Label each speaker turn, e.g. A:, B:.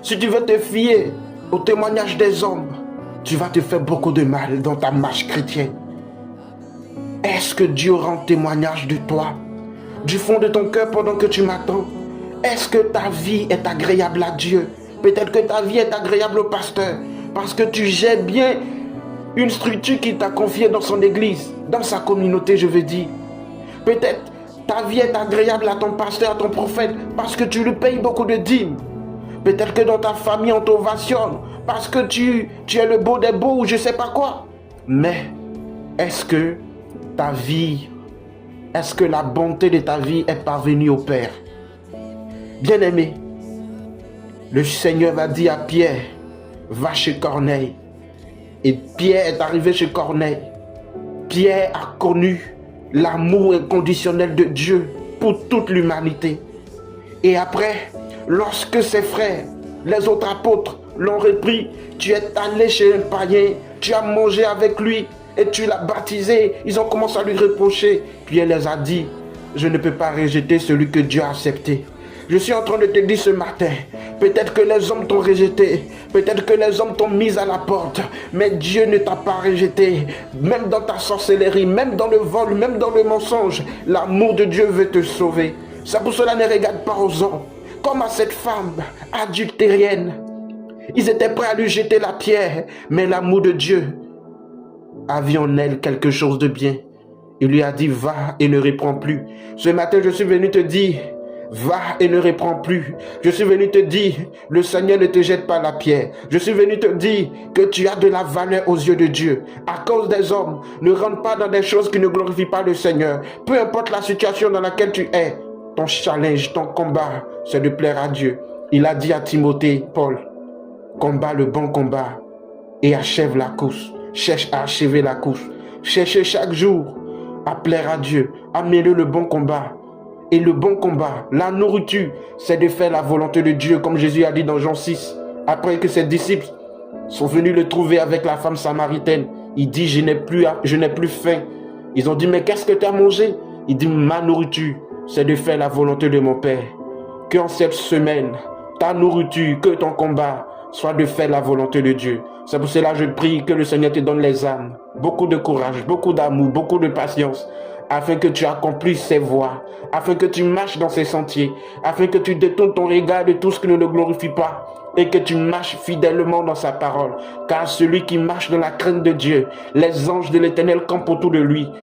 A: Si tu veux te fier au témoignage des hommes, tu vas te faire beaucoup de mal dans ta marche chrétienne. Est-ce que Dieu rend témoignage de toi, du fond de ton cœur pendant que tu m'attends? Est-ce que ta vie est agréable à Dieu? Peut-être que ta vie est agréable au pasteur, parce que tu gères bien une structure qu'il t'a confiée dans son église, dans sa communauté, je veux dire. Peut-être ta vie est agréable à ton pasteur, à ton prophète, parce que tu lui payes beaucoup de dîmes. Peut-être que dans ta famille, on t'ovationne, parce que tu es le beau des beaux ou je ne sais pas quoi. Mais est-ce que ta vie, est-ce que la bonté de ta vie est parvenue au Père? Bien-aimé, le Seigneur va dire à Pierre, va chez Corneille. Et Pierre est arrivé chez Corneille. Pierre a connu l'amour inconditionnel de Dieu pour toute l'humanité. Et après, lorsque ses frères, les autres apôtres, l'ont repris, tu es allé chez un païen, tu as mangé avec lui et tu l'as baptisé. Ils ont commencé à lui reprocher. Pierre les a dit, je ne peux pas rejeter celui que Dieu a accepté. Je suis en train de te dire ce matin, peut-être que les hommes t'ont rejeté, peut-être que les hommes t'ont mis à la porte, mais Dieu ne t'a pas rejeté. Même dans ta sorcellerie, même dans le vol, même dans le mensonge, l'amour de Dieu veut te sauver. C'est pour cela ne regarde pas aux hommes, comme à cette femme adultérienne. Ils étaient prêts à lui jeter la pierre, mais l'amour de Dieu a vu en elle quelque chose de bien. Il lui a dit, va et ne reprends plus. Ce matin, je suis venu te dire, va et ne reprends plus. Je suis venu te dire, le Seigneur ne te jette pas la pierre. Je suis venu te dire que tu as de la valeur aux yeux de Dieu. À cause des hommes, ne rentre pas dans des choses qui ne glorifient pas le Seigneur. Peu importe la situation dans laquelle tu es, ton challenge, ton combat, c'est de plaire à Dieu. Il a dit à Timothée, Paul, combat le bon combat et achève la course. Cherche à achever la course. Cherchez chaque jour à plaire à Dieu, à mêler le bon combat. Et le bon combat, la nourriture, c'est de faire la volonté de Dieu, comme Jésus a dit dans Jean 6. Après que ses disciples sont venus le trouver avec la femme samaritaine, il dit, je n'ai plus faim. Ils ont dit, mais qu'est-ce que tu as mangé? Il dit, ma nourriture, c'est de faire la volonté de mon Père. Qu'en cette semaine, ta nourriture, que ton combat, soit de faire la volonté de Dieu. C'est pour cela que je prie que le Seigneur te donne les âmes, beaucoup de courage, beaucoup d'amour, beaucoup de patience, afin que tu accomplisses ses voies, afin que tu marches dans ses sentiers, afin que tu détournes ton regard de tout ce qui ne le glorifie pas, et que tu marches fidèlement dans sa parole. Car celui qui marche dans la crainte de Dieu, les anges de l'Éternel campent autour de lui.